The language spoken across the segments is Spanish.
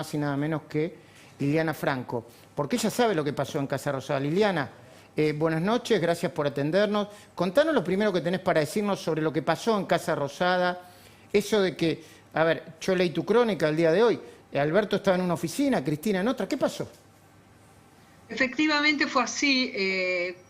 más y nada menos que Liliana Franco, porque ella sabe lo que pasó en Casa Rosada. Liliana, buenas noches, gracias por atendernos. Contanos lo primero que tenés para decirnos sobre lo que pasó en Casa Rosada, eso de que, a ver, yo leí tu crónica el día de hoy, Alberto estaba en una oficina, Cristina en otra, ¿qué pasó? Efectivamente fue así.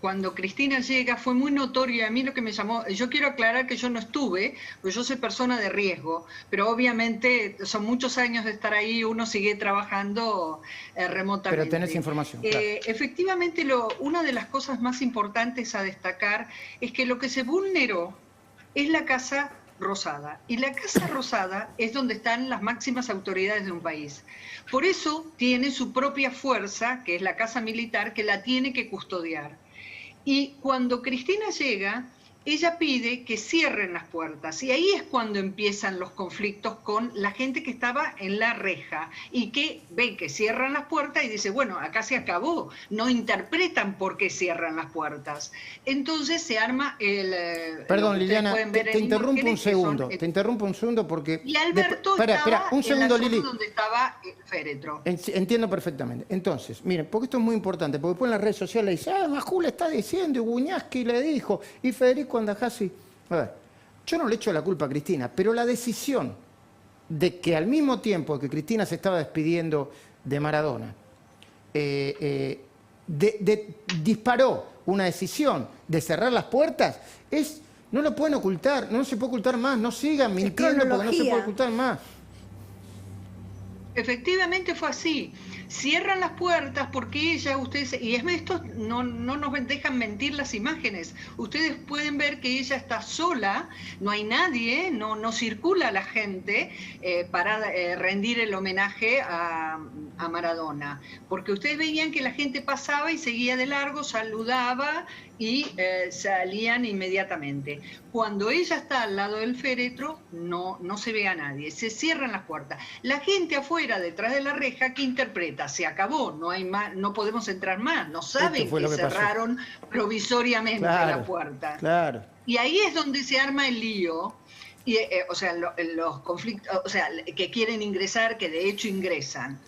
Cuando Cristina llega fue muy notorio y a mí lo que me llamó, yo quiero aclarar que yo no estuve, porque yo soy persona de riesgo, pero obviamente son muchos años de estar ahí, uno sigue trabajando remotamente. Pero tenés información, claro. Efectivamente, una de las cosas más importantes a destacar es que lo que se vulneró es la Casa Rosada. Y la Casa Rosada es donde están las máximas autoridades de un país. Por eso tiene su propia fuerza, que es la Casa Militar, que la tiene que custodiar. Y cuando Cristina llega, ella pide que cierren las puertas. Y ahí es cuando empiezan los conflictos con la gente que estaba en la reja y que ven que cierran las puertas y dice, bueno, acá se acabó. No interpretan por qué cierran las puertas. Entonces se arma el... Perdón, Liliana, te interrumpo un segundo. Te interrumpo un segundo porque... Y Alberto estaba un segundo, en la zona Lili. donde estaba el féretro. Entiendo perfectamente. Entonces, miren, porque esto es muy importante, porque después en las redes sociales dice, Majul está diciendo, y Buñaski le dijo, y Federico Andajasi. A ver, yo no le echo la culpa a Cristina, pero la decisión de que al mismo tiempo que Cristina se estaba despidiendo de Maradona, disparó una decisión de cerrar las puertas, no lo pueden ocultar, no se puede ocultar más, no sigan mintiendo porque no se puede ocultar más. Efectivamente fue así. Cierran las puertas porque ella, ustedes, y esto no nos dejan mentir las imágenes. Ustedes pueden ver que ella está sola, no hay nadie, no circula la gente para rendir el homenaje a Maradona. Porque ustedes veían que la gente pasaba y seguía de largo, saludaba y salían inmediatamente. Cuando ella está al lado del féretro, no se ve a nadie, se cierran las puertas. La gente afuera, detrás de la reja, ¿qué interpreta? Se acabó, no hay más, no podemos entrar más, no saben que cerraron provisoriamente la puerta. Claro. Y ahí es donde se arma el lío, y, o sea, los conflictos, o sea, que quieren ingresar, que de hecho ingresan.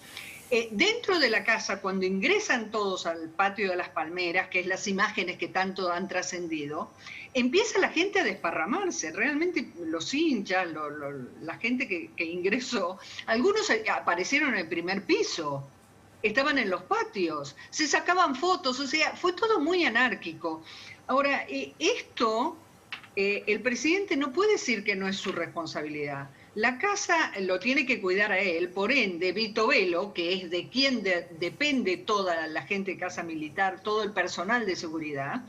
Dentro de la casa, cuando ingresan todos al patio de las palmeras, que es las imágenes que tanto han trascendido, empieza la gente a desparramarse. Realmente los hinchas, la gente que ingresó, algunos aparecieron en el primer piso, estaban en los patios, se sacaban fotos, o sea, fue todo muy anárquico. Ahora, esto, el presidente no puede decir que no es su responsabilidad. La casa lo tiene que cuidar a él, por ende, Vito Velo, que es de quien depende toda la gente de Casa Militar, todo el personal de seguridad,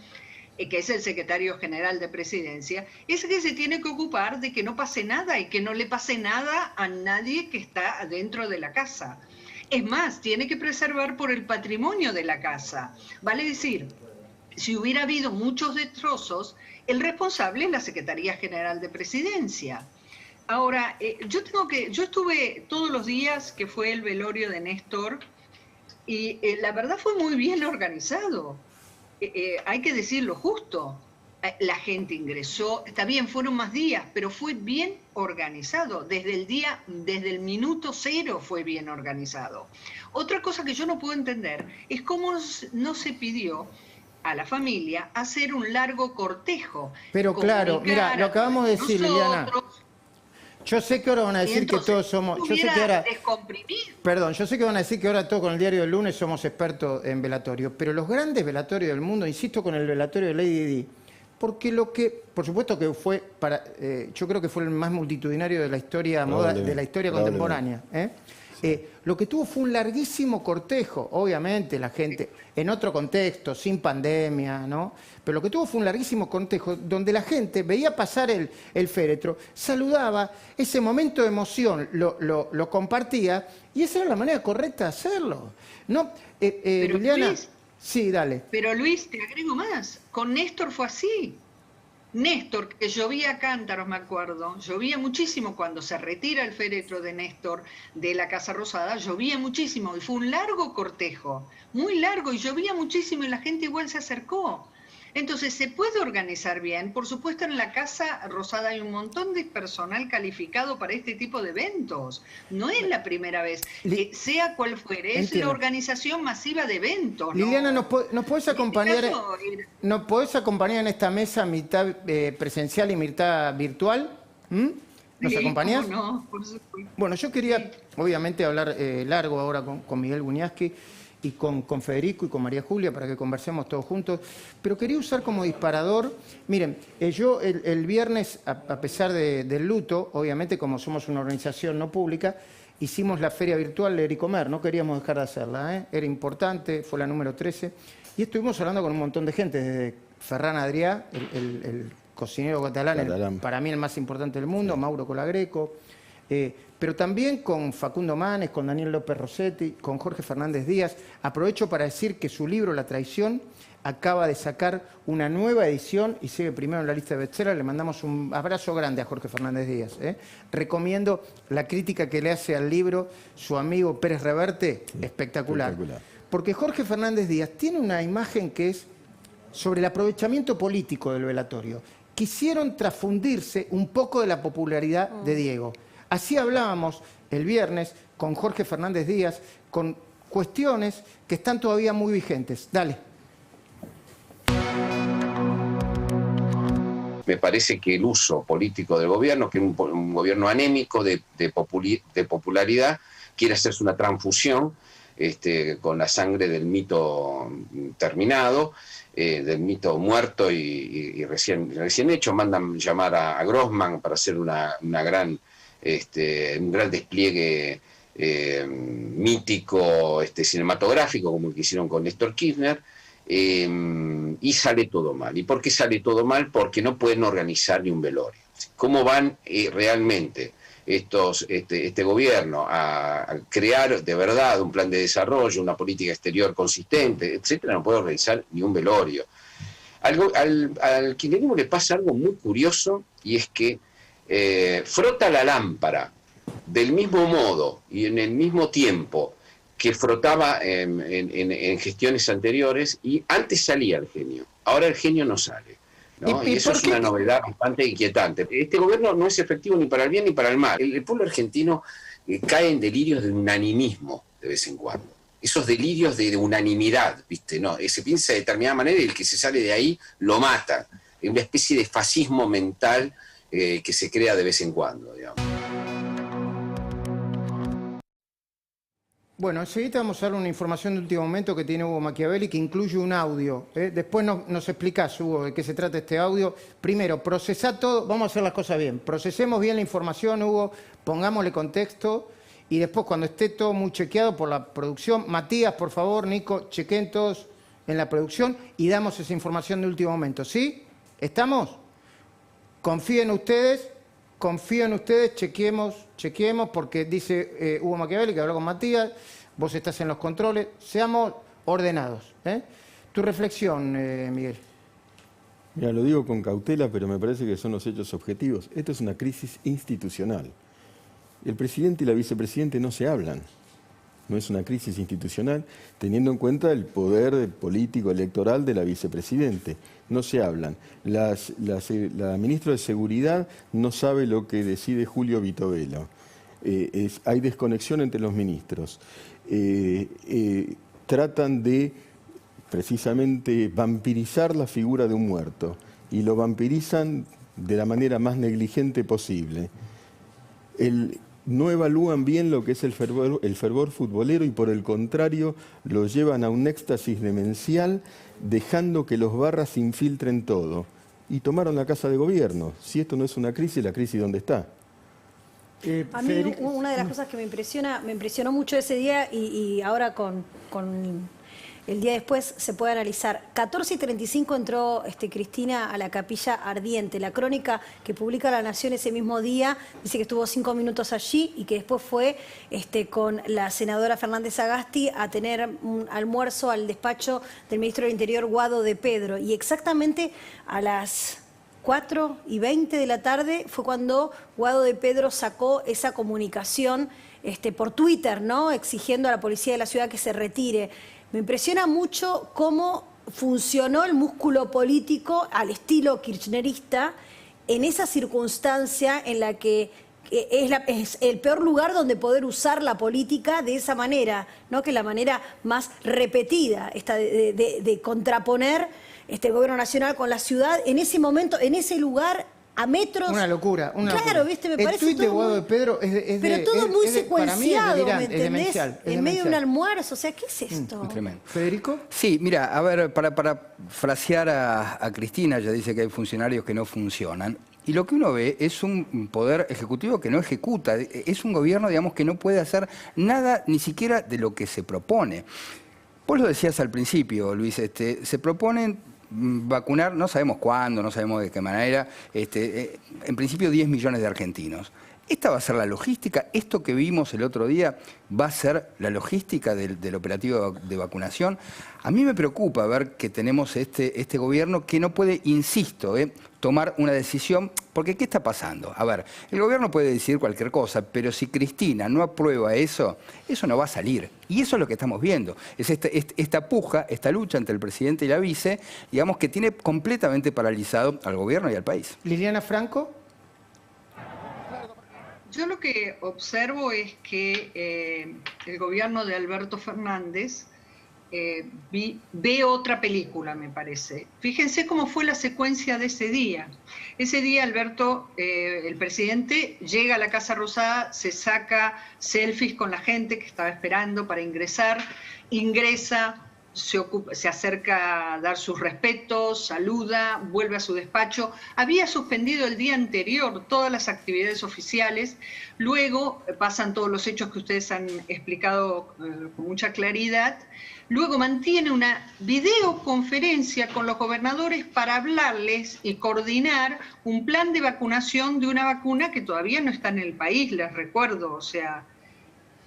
que es el secretario general de Presidencia, es que se tiene que ocupar de que no pase nada y que no le pase nada a nadie que está dentro de la casa. Es más, tiene que preservar por el patrimonio de la casa. Vale decir, si hubiera habido muchos destrozos, el responsable es la Secretaría General de Presidencia. Ahora, yo estuve todos los días que fue el velorio de Néstor y la verdad fue muy bien organizado. Hay que decirlo justo. La gente ingresó, está bien, fueron más días, pero fue bien organizado. Desde el minuto cero fue bien organizado. Otra cosa que yo no puedo entender es cómo no se pidió a la familia hacer un largo cortejo. Pero claro, mira, lo acabamos de decir, Liliana. Yo sé que ahora van a decir que todos somos... Yo sé que ahora, perdón, yo sé que van a decir que ahora todos con el diario del lunes somos expertos en velatorio, pero los grandes velatorios del mundo, insisto con el velatorio de Lady Di, porque por supuesto que fue, yo creo que fue el más multitudinario de la historia, de la historia contemporánea. Lo que tuvo fue un larguísimo cortejo, obviamente la gente, en otro contexto, sin pandemia, ¿no? Pero lo que tuvo fue un larguísimo cortejo donde la gente veía pasar el féretro, saludaba, ese momento de emoción lo compartía y esa era la manera correcta de hacerlo. ¿No? Liliana, Luis, sí, dale. Pero Luis, te agrego más, con Néstor fue así. Néstor, que llovía cántaros, me acuerdo, llovía muchísimo cuando se retira el féretro de Néstor de la Casa Rosada, llovía muchísimo y fue un largo cortejo, muy largo y llovía muchísimo y la gente igual se acercó. Entonces, se puede organizar bien. Por supuesto, en la Casa Rosada hay un montón de personal calificado para este tipo de eventos. No es la primera vez. Sea cual fuere, es la organización masiva de eventos. Liliana, ¿nos podés acompañar, en esta mesa mitad presencial y mitad virtual? ¿Nos acompañás? No, por supuesto. Bueno, yo quería, obviamente, hablar largo ahora con Miguel Guñasqui y con Federico y con María Julia para que conversemos todos juntos, pero quería usar como disparador, miren, yo el viernes, a pesar del luto, obviamente como somos una organización no pública, hicimos la feria virtual Leer y Comer, no queríamos dejar de hacerla, era importante, fue la número 13, y estuvimos hablando con un montón de gente, desde Ferran Adrià, el cocinero catalán, para mí el más importante del mundo, sí. Mauro Colagreco, pero también con Facundo Manes, con Daniel López Rossetti, con Jorge Fernández Díaz. Aprovecho para decir que su libro La Traición acaba de sacar una nueva edición y sigue primero en la lista de bestsellers. Le mandamos un abrazo grande a Jorge Fernández Díaz. Recomiendo la crítica que le hace al libro su amigo Pérez Reverte, sí, espectacular. Porque Jorge Fernández Díaz tiene una imagen que es sobre el aprovechamiento político del velatorio. Quisieron transfundirse un poco de la popularidad de Diego. Así hablábamos el viernes con Jorge Fernández Díaz, con cuestiones que están todavía muy vigentes. Dale. Me parece que el uso político del gobierno, que es un gobierno anémico de popularidad, quiere hacerse una transfusión con la sangre del mito terminado, del mito muerto y recién hecho. Mandan llamar a Grossman para hacer un gran despliegue mítico, cinematográfico, como el que hicieron con Néstor Kirchner, y sale todo mal. ¿Y por qué sale todo mal? Porque no pueden organizar ni un velorio. ¿Cómo van realmente este gobierno a crear de verdad un plan de desarrollo, una política exterior consistente, etcétera? No puede organizar ni un velorio. Al kirchnerismo le pasa algo muy curioso, y es que frota la lámpara del mismo modo y en el mismo tiempo que frotaba en gestiones anteriores, y antes salía el genio, ahora el genio no sale, ¿no? Y eso es una novedad bastante inquietante. Este gobierno no es efectivo ni para el bien ni para el mal. El pueblo argentino cae en delirios de unanimismo de vez en cuando. Esos delirios de unanimidad, ¿viste? No, se piensa de determinada manera y el que se sale de ahí lo mata. Es una especie de fascismo mental que se crea de vez en cuando, digamos. Bueno, enseguida vamos a dar una información de último momento que tiene Hugo Machiavelli, que incluye un audio. Después nos explicás, Hugo, de qué se trata este audio. Primero, procesá todo, vamos a hacer las cosas bien. Procesemos bien la información, Hugo, pongámosle contexto, y después, cuando esté todo muy chequeado por la producción, Matías, por favor, Nico, chequen todos en la producción y damos esa información de último momento. ¿Sí? ¿Estamos? Confíen ustedes, chequeemos, porque dice Hugo Machiavelli, que habló con Matías, vos estás en los controles, seamos ordenados. Tu reflexión, Miguel. Mira, lo digo con cautela, pero me parece que son los hechos objetivos. Esto es una crisis institucional. El presidente y la vicepresidente no se hablan. No es una crisis institucional, teniendo en cuenta el poder político electoral de la vicepresidente. No se hablan. La ministra de Seguridad no sabe lo que decide Julio Vitovelo. Hay desconexión entre los ministros. Tratan de, precisamente, vampirizar la figura de un muerto, y lo vampirizan de la manera más negligente posible. No evalúan bien lo que es el fervor futbolero, y por el contrario lo llevan a un éxtasis demencial, dejando que los barras se infiltren todo. Y tomaron la Casa de Gobierno. Si esto no es una crisis, ¿la crisis dónde está? A mí una de las cosas que me impresionó mucho ese día, y ahora con el día después se puede analizar. 14:35 entró Cristina a la Capilla Ardiente. La crónica que publica La Nación ese mismo día dice que estuvo 5 minutos allí y que después fue con la senadora Fernández Sagasti a tener un almuerzo al despacho del ministro del Interior, Guado de Pedro. Y exactamente a las 4:20 de la tarde fue cuando Guado de Pedro sacó esa comunicación por Twitter, ¿no?, exigiendo a la policía de la ciudad que se retire. Me impresiona mucho cómo funcionó el músculo político al estilo kirchnerista en esa circunstancia en la que es el peor lugar donde poder usar la política de esa manera, ¿no? Que es la manera más repetida, esta de contraponer el gobierno nacional con la ciudad, en ese momento, en ese lugar, a metros. Una locura. Claro, locura. ¿viste? Me el parece tuit de todo Guado de Pedro es pero todo muy secuenciado, para mí ¿me entendés? En medio de un almuerzo, o sea, ¿qué es esto? Tremendo. ¿Federico? Sí, mira, a ver, para frasear a Cristina, ella dice que hay funcionarios que no funcionan. Y lo que uno ve es un poder ejecutivo que no ejecuta, es un gobierno, digamos, que no puede hacer nada, ni siquiera de lo que se propone. Vos lo decías al principio, Luis, se proponen vacunar, no sabemos cuándo, no sabemos de qué manera, en principio 10 millones de argentinos. ¿Esta va a ser la logística? ¿Esto que vimos el otro día va a ser la logística del operativo de vacunación? A mí me preocupa ver que tenemos este gobierno que no puede, insisto, tomar una decisión, porque ¿qué está pasando? A ver, el gobierno puede decidir cualquier cosa, pero si Cristina no aprueba eso, eso no va a salir. Y eso es lo que estamos viendo. Es esta puja, esta lucha entre el presidente y la vice, digamos, que tiene completamente paralizado al gobierno y al país. Liliana Franco. Yo lo que observo es que el gobierno de Alberto Fernández ve otra película, me parece. Fíjense cómo fue la secuencia de ese día. Ese día Alberto, el presidente, llega a la Casa Rosada, se saca selfies con la gente que estaba esperando para ingresar, ingresa, se acerca a dar sus respetos, saluda, vuelve a su despacho. Había suspendido el día anterior todas las actividades oficiales, luego pasan todos los hechos que ustedes han explicado con mucha claridad, luego mantiene una videoconferencia con los gobernadores para hablarles y coordinar un plan de vacunación de una vacuna que todavía no está en el país, les recuerdo, o sea,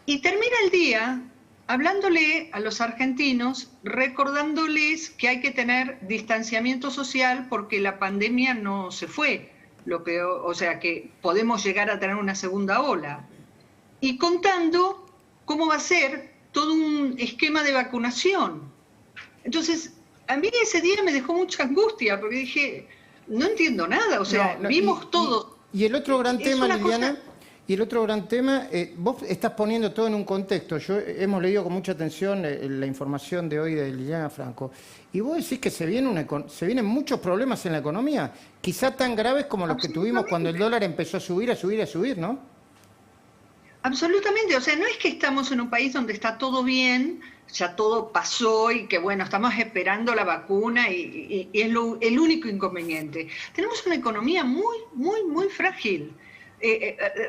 y termina el día hablándole a los argentinos, recordándoles que hay que tener distanciamiento social porque la pandemia no se fue, o sea que podemos llegar a tener una segunda ola, y contando cómo va a ser todo un esquema de vacunación. Entonces, a mí ese día me dejó mucha angustia porque dije, no entiendo nada, o sea, vimos todo. Y el otro gran tema, Liliana... Cosa... Y el otro gran tema, vos estás poniendo todo en un contexto. Hemos leído con mucha atención la información de hoy de Liliana Franco. Y vos decís que se vienen muchos problemas en la economía, quizá tan graves como los que tuvimos cuando el dólar empezó a subir, ¿no? Absolutamente. O sea, no es que estamos en un país donde está todo bien, ya todo pasó y que bueno, estamos esperando la vacuna y es el único inconveniente. Tenemos una economía muy, muy, muy frágil.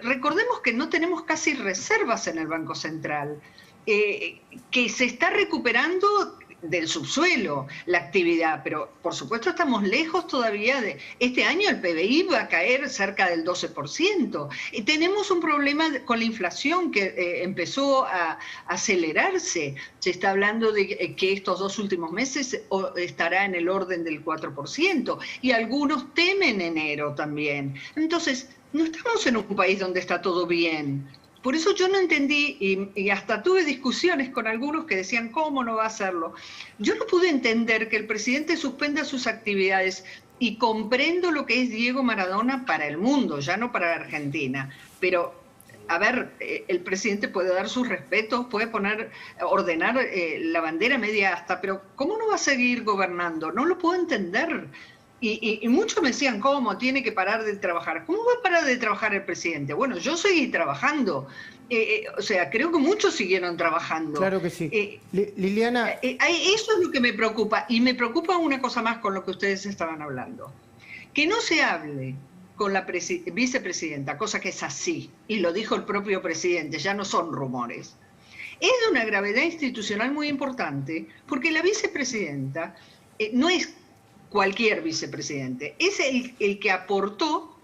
Recordemos que no tenemos casi reservas en el Banco Central, que se está recuperando del subsuelo la actividad, pero por supuesto estamos lejos todavía de... Este año el PBI va a caer cerca del 12%. Y tenemos un problema con la inflación que empezó a acelerarse. Se está hablando de que estos 2 últimos meses estará en el orden del 4%, y algunos temen enero también. Entonces, no estamos en un país donde está todo bien. Por eso yo no entendí, y hasta tuve discusiones con algunos que decían, ¿cómo no va a hacerlo? Yo no pude entender que el presidente suspenda sus actividades, y comprendo lo que es Diego Maradona para el mundo, ya no para la Argentina. Pero, a ver, el presidente puede dar sus respetos, puede ordenar la bandera media asta, pero ¿cómo no va a seguir gobernando? No lo puedo entender. Y muchos me decían, ¿cómo? Tiene que parar de trabajar. ¿Cómo va a parar de trabajar el presidente? Bueno, yo seguí trabajando. O sea, creo que muchos siguieron trabajando. Claro que sí. Liliana... Eso es lo que me preocupa. Y me preocupa una cosa más con lo que ustedes estaban hablando. Que no se hable con la vicepresidenta, cosa que es así. Y lo dijo el propio presidente, ya no son rumores. Es de una gravedad institucional muy importante, porque la vicepresidenta no es cualquier vicepresidente, es el que aportó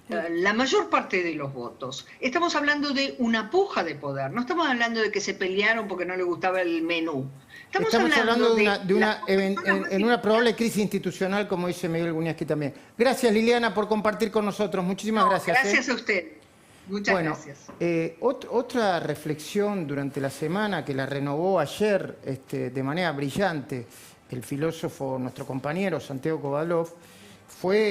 la mayor parte de los votos. Estamos hablando de una puja de poder, no estamos hablando de que se pelearon porque no le gustaba el menú. Estamos hablando en una probable crisis institucional, como dice Miguel Guñasqui también. Gracias, Liliana, por compartir con nosotros. Muchísimas gracias. Gracias a usted. Muchas gracias. Otra reflexión durante la semana que la renovó ayer de manera brillante el filósofo, nuestro compañero Santiago Kovalov, fue